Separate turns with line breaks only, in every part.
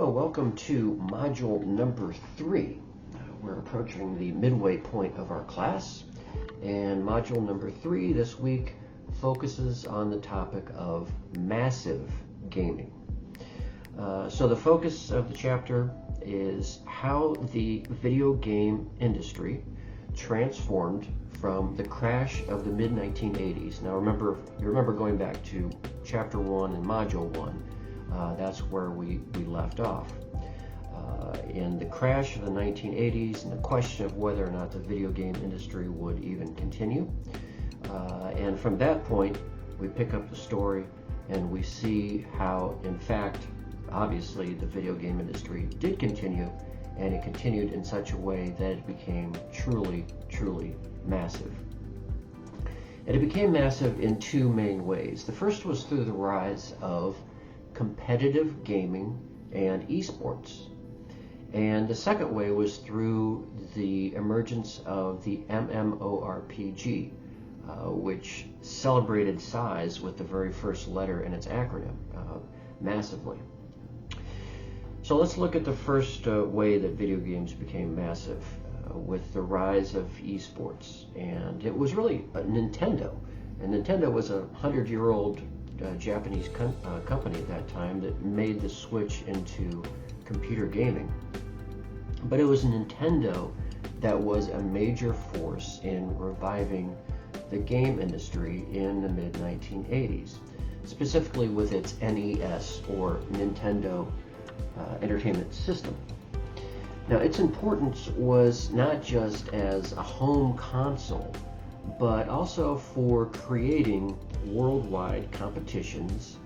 Well, welcome to module number 3. We're approaching the midway point of our class, and module number 3 this week focuses on the topic of massive gaming. So the focus of the chapter is how the video game industry transformed from the crash of the mid-1980s. Now you remember going back to chapter 1 and module 1. That's where we left off. In the crash of the 1980s and the question of whether or not the video game industry would even continue. And from that point, we pick up the story and we see how, in fact, obviously the video game industry did continue, and it continued in such a way that it became truly, truly massive. And it became massive in two main ways. The first was through the rise of competitive gaming and esports. And the second way was through the emergence of the MMORPG, which celebrated size with the very first letter in its acronym, massively. So let's look at the first way that video games became massive, with the rise of esports. And it was really Nintendo. And Nintendo was a 100-year-old Japanese company at that time that made the switch into computer gaming. But it was Nintendo that was a major force in reviving the game industry in the mid-1980s, specifically with its NES, or Nintendo Entertainment System. Now, its importance was not just as a home console, but also for creating worldwide competitions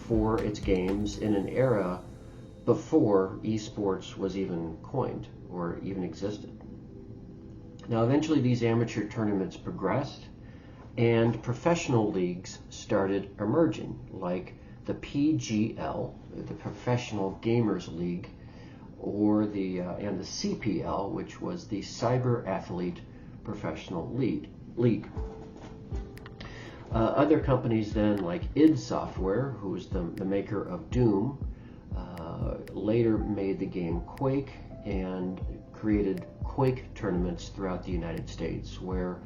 for its games in an era before esports was even coined or even existed. Now, eventually these amateur tournaments progressed and professional leagues started emerging, like the PGL, the Professional Gamers League, or the CPL, which was the Cyber Athlete Professional League. Other companies then, like id Software, who was the maker of Doom, later made the game Quake and created Quake tournaments throughout the United States, where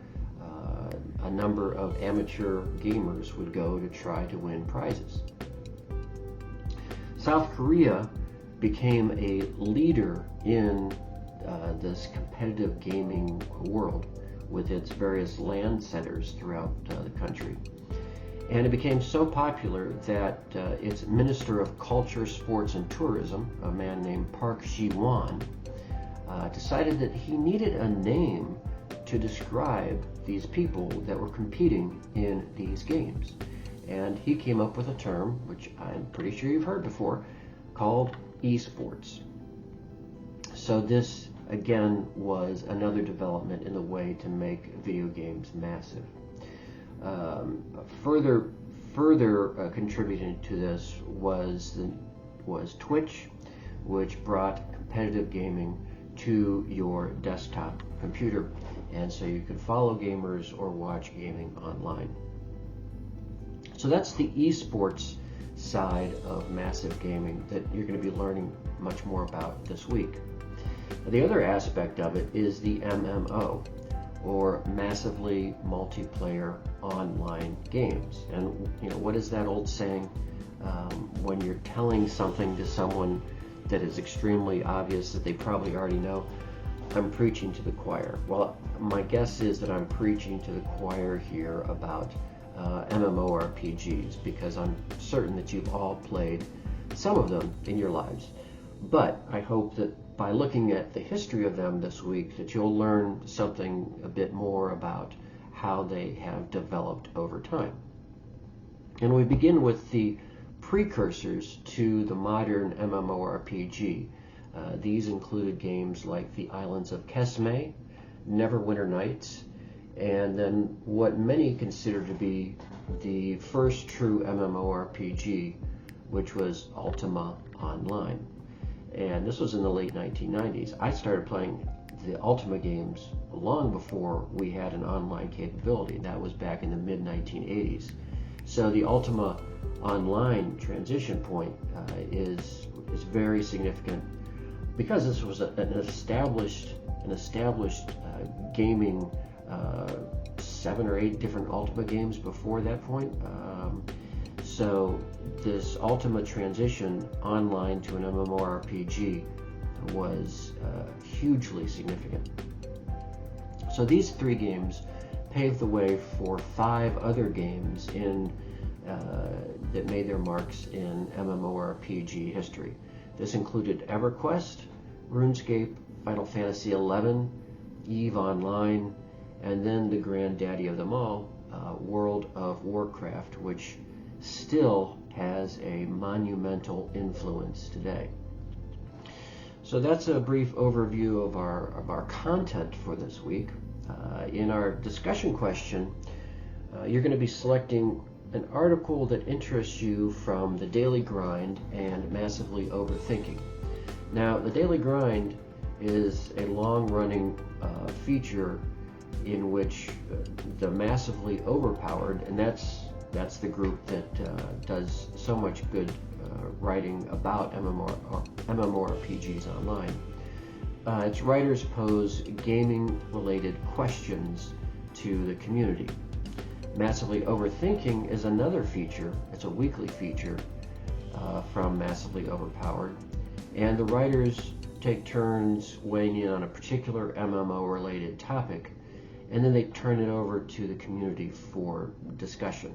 a number of amateur gamers would go to try to win prizes. South Korea became a leader in this competitive gaming world with its various LAN centers throughout the country. And it became so popular that its Minister of Culture, Sports, and Tourism, a man named Park Ji-won, decided that he needed a name to describe these people that were competing in these games. And he came up with a term, which I'm pretty sure you've heard before, called esports. So this, again, was another development in the way to make video games massive. Further contributing to this was Twitch, which brought competitive gaming to your desktop computer, and so you could follow gamers or watch gaming online. So that's the esports side of massive gaming that you're going to be learning much more about this week. The other aspect of it is the MMO, or massively multiplayer online games. And what is that old saying? When you're telling something to someone that is extremely obvious that they probably already know, I'm preaching to the choir. Well, my guess is that I'm preaching to the choir here about MMORPGs, because I'm certain that you've all played some of them in your lives. But I hope that by looking at the history of them this week, that you'll learn something a bit more about how they have developed over time. And we begin with the precursors to the modern MMORPG. These included games like the Islands of Kesme, Neverwinter Nights, and then what many consider to be the first true MMORPG, which was Ultima Online. And this was in the late 1990s. I started playing the Ultima games long before we had an online capability. That was back in the mid-1980s. So the Ultima Online transition point is is very significant because this was an established gaming 7 or 8 different Ultima games before that point. So this Ultima transition online to an MMORPG was hugely significant. So these 3 games paved the way for 5 other games that made their marks in MMORPG history. This included EverQuest, RuneScape, Final Fantasy XI, EVE Online, and then the granddaddy of them all, World of Warcraft, which still has a monumental influence today. So that's a brief overview of our content for this week. In our discussion question, you're going to be selecting an article that interests you from The Daily Grind and Massively Overthinking. Now, The Daily Grind is a long-running feature in which the Massively Overpowered, and that's the group that does so much good writing about MMORPGs online. Its writers pose gaming-related questions to the community. Massively Overthinking is another feature. It's a weekly feature from Massively Overpowered, and the writers take turns weighing in on a particular MMO-related topic, and then they turn it over to the community for discussion.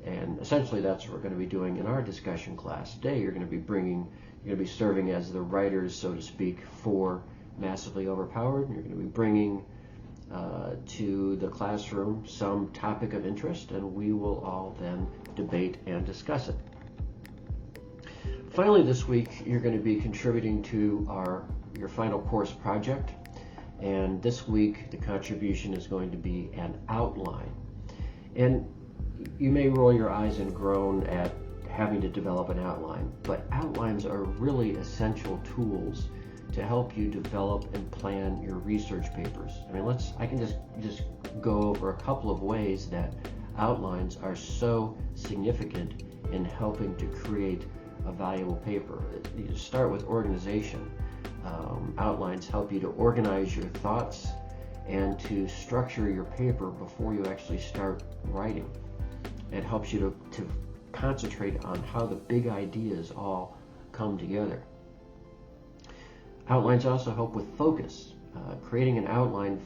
And essentially that's what we're going to be doing in our discussion class today. You're going to be serving as the writers, so to speak, for Massively Overpowered. You're going to be bringing to the classroom some topic of interest, and we will all then debate and discuss it. Finally, this week you're going to be contributing to your final course project, and this week the contribution is going to be an outline. And you may roll your eyes and groan at having to develop an outline, but outlines are really essential tools to help you develop and plan your research papers. I can just go over a couple of ways that outlines are so significant in helping to create a valuable paper. You start with organization. Outlines help you to organize your thoughts and to structure your paper before you actually start writing. It helps you to concentrate on how the big ideas all come together. Outlines also help with focus. Creating an outline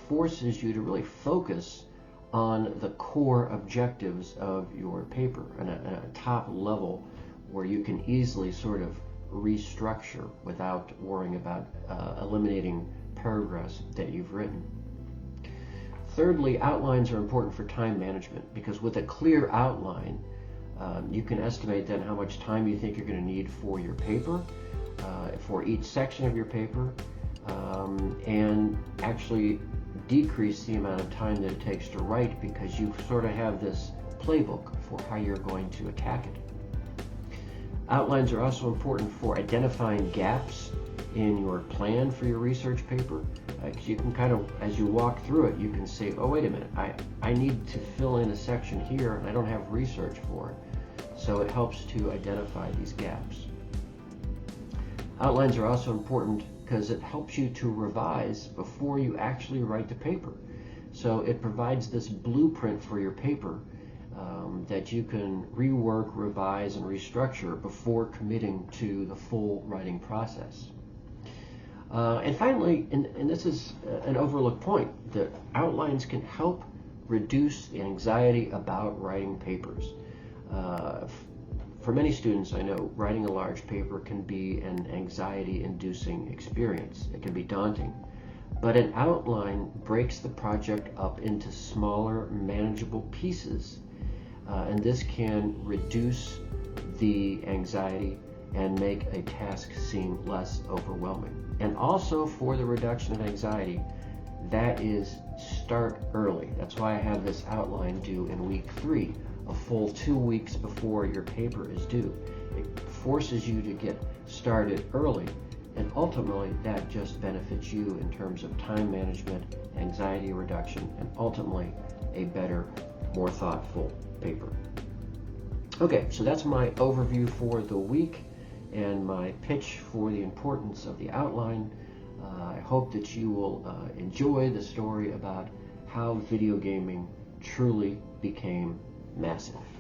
forces you to really focus on the core objectives of your paper at a top level where you can easily sort of restructure without worrying about eliminating paragraphs that you've written. Thirdly, outlines are important for time management because with a clear outline, you can estimate then how much time you think you're going to need for your paper, for each section of your paper, and actually decrease the amount of time that it takes to write because you sort of have this playbook for how you're going to attack it. Outlines are also important for identifying gaps in your plan for your research paper. Because you can kind of, as you walk through it, you can say, oh, wait a minute, I need to fill in a section here and I don't have research for it. So it helps to identify these gaps. Outlines are also important because it helps you to revise before you actually write the paper. So it provides this blueprint for your paper that you can rework, revise, and restructure before committing to the full writing process. And finally, and this is an overlooked point, that outlines can help reduce the anxiety about writing papers. For many students, I know writing a large paper can be an anxiety-inducing experience. It can be daunting. But an outline breaks the project up into smaller, manageable pieces. And this can reduce the anxiety and make a task seem less overwhelming. And also for the reduction of anxiety, that is start early. That's why I have this outline due in week 3, a full 2 weeks before your paper is due. It forces you to get started early, and ultimately that just benefits you in terms of time management, anxiety reduction, and ultimately a better, more thoughtful paper. Okay, so that's my overview for the week, and my pitch for the importance of the outline. I hope that you will enjoy the story about how video gaming truly became massive.